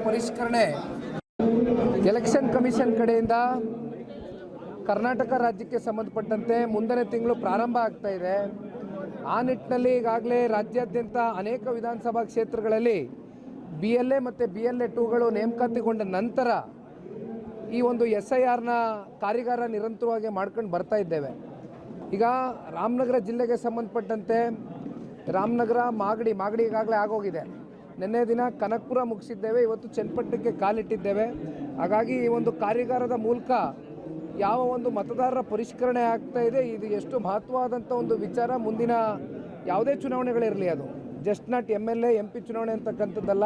ಪರಿಷ್ಕರಣೆ election commission ಕಡೆಯಿಂದ ಕರ್ನಾಟಕ ರಾಜ್ಯಕ್ಕೆ ಸಂಬಂಧಪಟ್ಟಂತೆ ಮುಂದಿನ ತಿಂಗಳು ಪ್ರಾರಂಭ ಆಗ್ತಾ ಇದೆ. ಆ ನಿಟ್ಟಿನಲ್ಲಿ ಈಗಾಗಲೇ ರಾಜ್ಯಾದ್ಯಂತ ಅನೇಕ ವಿಧಾನಸಭಾ ಕ್ಷೇತ್ರಗಳಲ್ಲಿ BLA ಮತ್ತು BLA 2ಗಳು ನೇಮಕಾತಿಗೊಂಡ ನಂತರ ಈ ಒಂದು SIRನ ಕಾರ್ಯಾಗಾರ ನಿರಂತರವಾಗಿ ಮಾಡ್ಕೊಂಡು ಬರ್ತಾ ಇದ್ದೇವೆ. ಈಗ ರಾಮನಗರ ಜಿಲ್ಲೆಗೆ ಸಂಬಂಧಪಟ್ಟಂತೆ ರಾಮನಗರ ಮಾಗಡಿ ಈಗಾಗಲೇ ಆಗೋಗಿದೆ. ನಿನ್ನೆ ದಿನ ಕನಕಪುರ ಮುಗಿಸಿದ್ದೇವೆ, ಇವತ್ತು ಚನ್ನಪಟ್ಟಣಕ್ಕೆ ಕಾಲಿಟ್ಟಿದ್ದೇವೆ. ಹಾಗಾಗಿ ಈ ಒಂದು ಕಾರ್ಯಾಗಾರದ ಮೂಲಕ ಯಾವ ಒಂದು ಮತದಾರರ ಪರಿಷ್ಕರಣೆ ಆಗ್ತಾ ಇದೆ, ಇದು ಎಷ್ಟು ಮಹತ್ವವಾದಂಥ ಒಂದು ವಿಚಾರ. ಮುಂದಿನ ಯಾವುದೇ ಚುನಾವಣೆಗಳಿರಲಿ, ಅದು ಜಸ್ಟ್ ನಾಟ್ MLA MP ಚುನಾವಣೆ ಅಂತಕ್ಕಂಥದ್ದಲ್ಲ,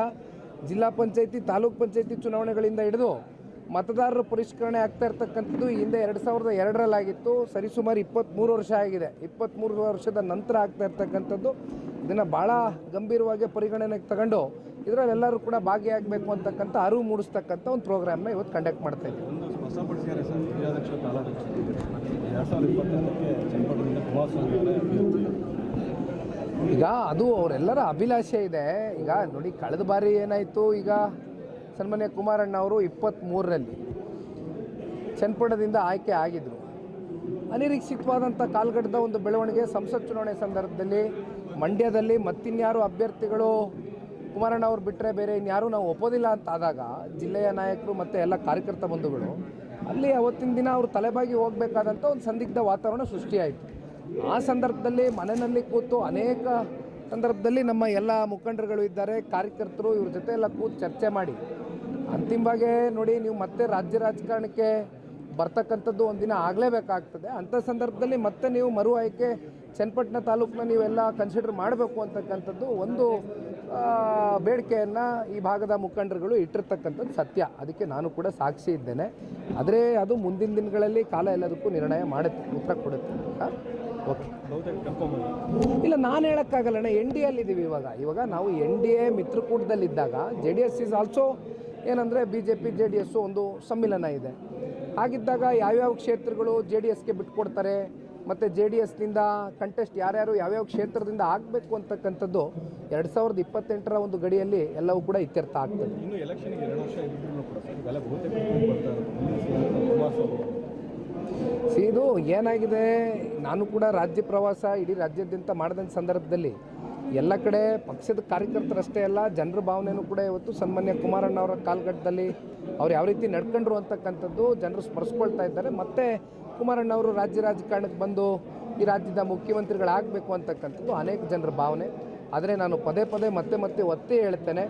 ಜಿಲ್ಲಾ ಪಂಚಾಯತಿ ತಾಲೂಕ್ ಪಂಚಾಯತಿ ಚುನಾವಣೆಗಳಿಂದ ಹಿಡಿದು ಮತದಾರರ ಪರಿಷ್ಕರಣೆ ಆಗ್ತಾ ಇರ್ತಕ್ಕಂಥದ್ದು ಹಿಂದೆ 2002ರಲ್ಲಾಗಿತ್ತು. ಸರಿಸುಮಾರು 23 ವರ್ಷ ಆಗಿದೆ. 23 ವರ್ಷದ ನಂತರ ಆಗ್ತಾ ಇರ್ತಕ್ಕಂಥದ್ದು. ಇದನ್ನು ಭಾಳ ಗಂಭೀರವಾಗಿ ಪರಿಗಣನೆಗೆ ತಗೊಂಡು ಇದರಲ್ಲೆಲ್ಲರೂ ಕೂಡ ಭಾಗಿಯಾಗಬೇಕು ಅಂತಕ್ಕಂಥ ಅರಿವು ಮೂಡಿಸ್ತಕ್ಕಂಥ ಒಂದು ಪ್ರೋಗ್ರಾಮ್ನ ಇವತ್ತು ಕಂಡಕ್ಟ್ ಮಾಡ್ತಾ ಇದ್ದೀವಿ. ಈಗ ಅದು ಅವರೆಲ್ಲರ ಅಭಿಲಾಷೆ ಇದೆ. ಈಗ ನೋಡಿ, ಕಳೆದ ಬಾರಿ ಏನಾಯಿತು, ಈಗ ಸನ್ಮಾನ್ಯ ಕುಮಾರಣ್ಣ ಅವರು 23ರಲ್ಲಿ ಚನ್ನಪಟ್ಟಣದಿಂದ ಆಯ್ಕೆ ಆಗಿದ್ದರು. ಅನಿರೀಕ್ಷಿತವಾದಂಥ ಕಾಲ್ಗಟ್ಟದ ಒಂದು ಬೆಳವಣಿಗೆ ಸಂಸತ್ ಚುನಾವಣೆ ಸಂದರ್ಭದಲ್ಲಿ ಮಂಡ್ಯದಲ್ಲಿ ಮತ್ತಿನ್ಯಾರು ಅಭ್ಯರ್ಥಿಗಳು ಕುಮಾರಣ್ಣ ಅವರು ಬಿಟ್ಟರೆ ಬೇರೆ ಇನ್ಯಾರೂ ನಾವು ಒಪ್ಪೋದಿಲ್ಲ ಅಂತ ಆದಾಗ ಜಿಲ್ಲೆಯ ನಾಯಕರು ಮತ್ತು ಎಲ್ಲ ಕಾರ್ಯಕರ್ತ ಬಂಧುಗಳು ಅಲ್ಲಿ ಅವತ್ತಿನ ದಿನ ಅವರು ತಲೆಬಾಗಿ ಹೋಗಬೇಕಾದಂಥ ಒಂದು ಸಂದಿಗ್ಧ ವಾತಾವರಣ ಸೃಷ್ಟಿಯಾಯಿತು. ಆ ಸಂದರ್ಭದಲ್ಲಿ ಮನೆಯಲ್ಲಿ ಕೂತು ಅನೇಕ ಸಂದರ್ಭದಲ್ಲಿ ನಮ್ಮ ಎಲ್ಲ ಮುಖಂಡರುಗಳು ಇದ್ದಾರೆ, ಕಾರ್ಯಕರ್ತರು, ಇವ್ರ ಜೊತೆ ಎಲ್ಲ ಕೂತು ಚರ್ಚೆ ಮಾಡಿ ಅಂತಿಮವಾಗಿ ನೋಡಿ, ನೀವು ಮತ್ತೆ ರಾಜ್ಯ ರಾಜಕಾರಣಕ್ಕೆ ಬರ್ತಕ್ಕಂಥದ್ದು ಒಂದಿನ ಆಗಲೇಬೇಕಾಗ್ತದೆ. ಅಂಥ ಸಂದರ್ಭದಲ್ಲಿ ಮತ್ತೆ ನೀವು ಮರು ಆಯ್ಕೆ ಚನ್ನಪಟ್ಟಣ ತಾಲೂಕನ್ನ ನೀವೆಲ್ಲ ಕನ್ಸಿಡರ್ ಮಾಡಬೇಕು ಅಂತಕ್ಕಂಥದ್ದು ಒಂದು ಬೇಡಿಕೆಯನ್ನು ಈ ಭಾಗದ ಮುಖಂಡರುಗಳು ಇಟ್ಟಿರ್ತಕ್ಕಂಥದ್ದು ಸತ್ಯ. ಅದಕ್ಕೆ ನಾನು ಕೂಡ ಸಾಕ್ಷಿ ಇದ್ದೇನೆ. ಆದರೆ ಅದು ಮುಂದಿನ ದಿನಗಳಲ್ಲಿ ಕಾಲ ಎಲ್ಲದಕ್ಕೂ ನಿರ್ಣಯ ಮಾಡುತ್ತೆ, ಉತ್ತರ ಕೊಡುತ್ತೆ. ಓಕೆ, ಇಲ್ಲ ನಾನು ಹೇಳೋಕ್ಕಾಗಲ್ಲಣ್ಣ. NDAಲ್ಲಿದ್ದೀವಿ ಇವಾಗ ನಾವು NDA ಮಿತ್ರಕೂಟದಲ್ಲಿದ್ದಾಗ JDS ಈಸ್ ಆಲ್ಸೋ ಏನಂದರೆ BJP JDS ಒಂದು ಸಮ್ಮಿಲನ ಇದೆ. ಹಾಗಿದ್ದಾಗ ಯಾವ್ಯಾವ ಕ್ಷೇತ್ರಗಳು JDSಗೆ ಬಿಟ್ಕೊಡ್ತಾರೆ ಮತ್ತು JDSನಿಂದ ಕಂಟೆಸ್ಟ್ ಯಾರ್ಯಾರು ಯಾವ್ಯಾವ ಕ್ಷೇತ್ರದಿಂದ ಆಗಬೇಕು ಅಂತಕ್ಕಂಥದ್ದು 2028ರ ಒಂದು ಗಡಿಯಲ್ಲಿ ಎಲ್ಲವೂ ಕೂಡ ಇತ್ಯರ್ಥ ಆಗ್ತದೆ. ಇನ್ನು ಎಲೆಕ್ಷನ್ಗೆ 2 ವರ್ಷ ಇದ್ರೂ ಕೂಡ ಇದು ಏನಾಗಿದೆ, ನಾನು ಕೂಡ ರಾಜ್ಯ ಪ್ರವಾಸ ಇಡೀ ರಾಜ್ಯಾದ್ಯಂತ ಮಾಡಿದಂಥ ಸಂದರ್ಭದಲ್ಲಿ ಎಲ್ಲ ಕಡೆ ಪಕ್ಷದ ಕಾರ್ಯಕರ್ತರಷ್ಟೇ ಅಲ್ಲ, ಜನರ ಭಾವನೆಯೂ ಕೂಡ ಇವತ್ತು ಸನ್ಮಾನ್ಯ ಕುಮಾರಣ್ಣ ಅವರ ಕಾಲ್ಗಟ್ಟದಲ್ಲಿ ಅವ್ರು ಯಾವ ರೀತಿ ನಡ್ಕೊಂಡ್ರು ಅಂತಕ್ಕಂಥದ್ದು ಜನರು ಸ್ಮರಿಸ್ಕೊಳ್ತಾ ಇದ್ದಾರೆ. ಮತ್ತು ಕುಮಾರಣ್ಣ ಅವರು ರಾಜ್ಯ ರಾಜಕಾರಣಕ್ಕೆ ಬಂದು ಈ ರಾಜ್ಯದ ಮುಖ್ಯಮಂತ್ರಿಗಳಾಗಬೇಕು ಅಂತಕ್ಕಂಥದ್ದು ಅನೇಕ ಜನರ ಭಾವನೆ. ಆದರೆ ನಾನು ಪದೇ ಮತ್ತೆ ಒತ್ತಿ ಹೇಳ್ತೇನೆ,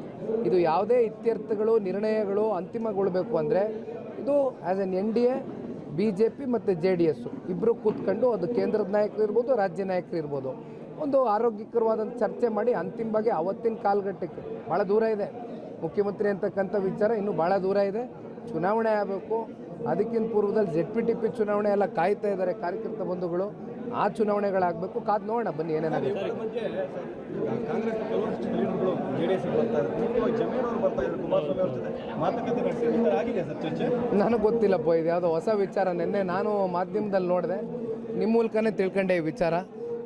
ಇದು ಯಾವುದೇ ಇತ್ಯರ್ಥಗಳು ನಿರ್ಣಯಗಳು ಅಂತಿಮಗೊಳ್ಳಬೇಕು ಅಂದರೆ ಇದು ಆ್ಯಸ್ ಎನ್ NDA BJP ಮತ್ತು JDS ಇಬ್ಬರು ಕೂತ್ಕೊಂಡು, ಅದು ಕೇಂದ್ರದ ನಾಯಕರು ಇರ್ಬೋದು, ರಾಜ್ಯ ನಾಯಕರು ಇರ್ಬೋದು, ಒಂದು ಆರೋಗ್ಯಕರವಾದಂಥ ಚರ್ಚೆ ಮಾಡಿ ಅಂತಿಮವಾಗಿ ಅವತ್ತಿನ ಕಾಲಘಟ್ಟಕ್ಕೆ ಭಾಳ ದೂರ ಇದೆ. ಮುಖ್ಯಮಂತ್ರಿ ಅಂತಕ್ಕಂಥ ವಿಚಾರ ಇನ್ನೂ ಭಾಳ ದೂರ ಇದೆ. ಚುನಾವಣೆ ಆಗಬೇಕು. ಅದಕ್ಕಿಂತ ಪೂರ್ವದಲ್ಲಿ ZPTP ಚುನಾವಣೆ ಎಲ್ಲ ಕಾಯ್ತಾ ಇದ್ದಾರೆ ಕಾರ್ಯಕರ್ತ ಬಂಧುಗಳು. ಆ ಚುನಾವಣೆಗಳಾಗಬೇಕು. ಕಾದು ನೋಡೋಣ ಬನ್ನಿ ಏನೇನಾಗುತ್ತೆ. ನನಗೆ ಗೊತ್ತಿಲ್ಲಪ್ಪ, ಇದು ಯಾವುದೋ ಹೊಸ ವಿಚಾರ. ನಿನ್ನೆ ನಾನು ಮಾಧ್ಯಮದಲ್ಲಿ ನೋಡಿದೆ, ನಿಮ್ಮ ಮೂಲಕನೇ ತಿಳ್ಕೊಂಡೆ ಈ ವಿಚಾರ.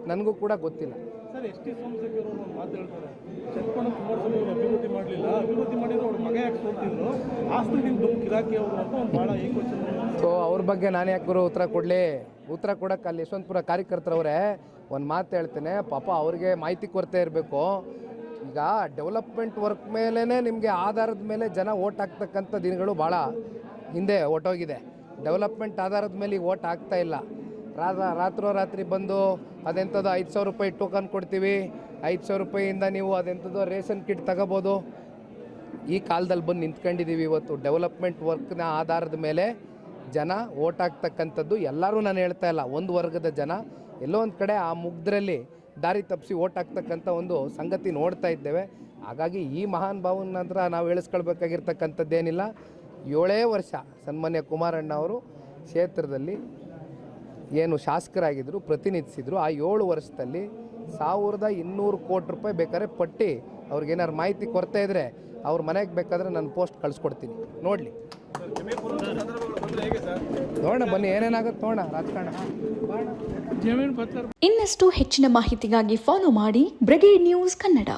ನನಗೂ ಕೂಡ ಗೊತ್ತಿಲ್ಲ. ಸರ್, ST ಸೋಮಶೇಖರ್ ಅವರು ಮಾತು ಹೇಳ್ತಾರೆ, ಚನ್ನಪಟ್ಟಣ ಕುಮಾರಸ್ವಾಮಿ ಅವರು ಅಭಿವೃದ್ಧಿ ಮಾಡಲಿಲ್ಲ, ಅಭಿವೃದ್ಧಿ ಮಾಡಿದ್ರು ಅವ್ರ ಮಗ ಯಾಕೆ ಸೋತಿದ್ರು, ಆಸ್ತಿ ನಿಮ್ಮ ಕಿರಾಕಿ ಅವರು ಅಂತ ಒಂದು ಭಾಳ ಏಕವಚನ. ಸೊ ಅವ್ರ ಬಗ್ಗೆ ನಾನು ಯಾಕೆ ಗುರು ಉತ್ತರ ಕೊಡಲಿ? ಉತ್ತರ ಕೊಡೋಕ್ಕೆ ಅಲ್ಲಿ ಯಶವಂತಪುರ ಕಾರ್ಯಕರ್ತರವರೇ ಒಂದು ಮಾತು ಹೇಳ್ತೇನೆ. ಪಾಪ ಅವ್ರಿಗೆ ಮಾಹಿತಿ ಕೊರತೆ ಇರಬೇಕು. ಈಗ ಡೆವಲಪ್ಮೆಂಟ್ ವರ್ಕ್ ಮೇಲೇ ನಿಮಗೆ ಆಧಾರದ ಮೇಲೆ ಜನ ಓಟ್ ಹಾಕ್ತಕ್ಕಂಥ ದಿನಗಳು ಭಾಳ ಹಿಂದೆ ಹೊಟ್ಟೋಗಿದೆ. ಡೆವಲಪ್ಮೆಂಟ್ ಆಧಾರದ ಮೇಲೆ ಈಗ ಓಟ್ ಆಗ್ತಾ ಇಲ್ಲ. ರಾತ್ರಿ ಬಂದು ಅದೆಂಥದ್ದು 5,000 ರೂಪಾಯಿ ಟೋಕನ್ ಕೊಡ್ತೀವಿ, 5,000 ರೂಪಾಯಿಯಿಂದ ನೀವು ಅದೆಂಥದ್ದು ರೇಷನ್ ಕಿಟ್ ತಗೋಬೋದು. ಈ ಕಾಲದಲ್ಲಿ ಬಂದು ನಿಂತ್ಕೊಂಡಿದ್ದೀವಿ. ಇವತ್ತು ಡೆವಲಪ್ಮೆಂಟ್ ವರ್ಕ್ನ ಆಧಾರದ ಮೇಲೆ ಜನ ಓಟ್ ಹಾಕ್ತಕ್ಕಂಥದ್ದು ಎಲ್ಲರೂ ನಾನು ಹೇಳ್ತಾ ಇಲ್ಲ, ಒಂದು ವರ್ಗದ ಜನ ಎಲ್ಲೋ ಒಂದು ಕಡೆ ಆ ಮುಗ್ಧರಲ್ಲಿ ದಾರಿ ತಪ್ಪಿಸಿ ಓಟ್ ಹಾಕ್ತಕ್ಕಂಥ ಒಂದು ಸಂಗತಿ ನೋಡ್ತಾ ಇದ್ದೇವೆ. ಹಾಗಾಗಿ ಈ ಮಹಾನ್ ಭಾವನ ನಂತರ ನಾವು ಹೇಳಿಸ್ಕೊಳ್ಬೇಕಾಗಿರ್ತಕ್ಕಂಥದ್ದೇನಿಲ್ಲ. 7 ವರ್ಷ ಸನ್ಮಾನ್ಯ ಕುಮಾರಣ್ಣ ಅವರು ಕ್ಷೇತ್ರದಲ್ಲಿ ಏನು ಶಾಸಕರಾಗಿದ್ದರು, ಪ್ರತಿನಿಧಿಸಿದರು. ಆ 7 ವರ್ಷದಲ್ಲಿ 1200 ಕೋಟಿ ರೂಪಾಯಿ ಬೇಕಾದ್ರೆ ಪಟ್ಟಿ ಅವ್ರಿಗೇನಾದ್ರು ಮಾಹಿತಿ ಕೊರತೆ ಇದ್ದರೆ ಅವ್ರ ಮನೆಗೆ ಬೇಕಾದರೆ ನಾನು ಪೋಸ್ಟ್ ಕಳಿಸ್ಕೊಡ್ತೀನಿ, ನೋಡಲಿ. ನೋಡೋಣ ಬನ್ನಿ ಏನೇನಾಗುತ್ತೆ ನೋಡೋಣ ರಾಜಕಾರಣ. ಇನ್ನಷ್ಟು ಹೆಚ್ಚಿನ ಮಾಹಿತಿಗಾಗಿ ಫಾಲೋ ಮಾಡಿ ಬ್ರಿಗೇಡ್ ನ್ಯೂಸ್ ಕನ್ನಡ.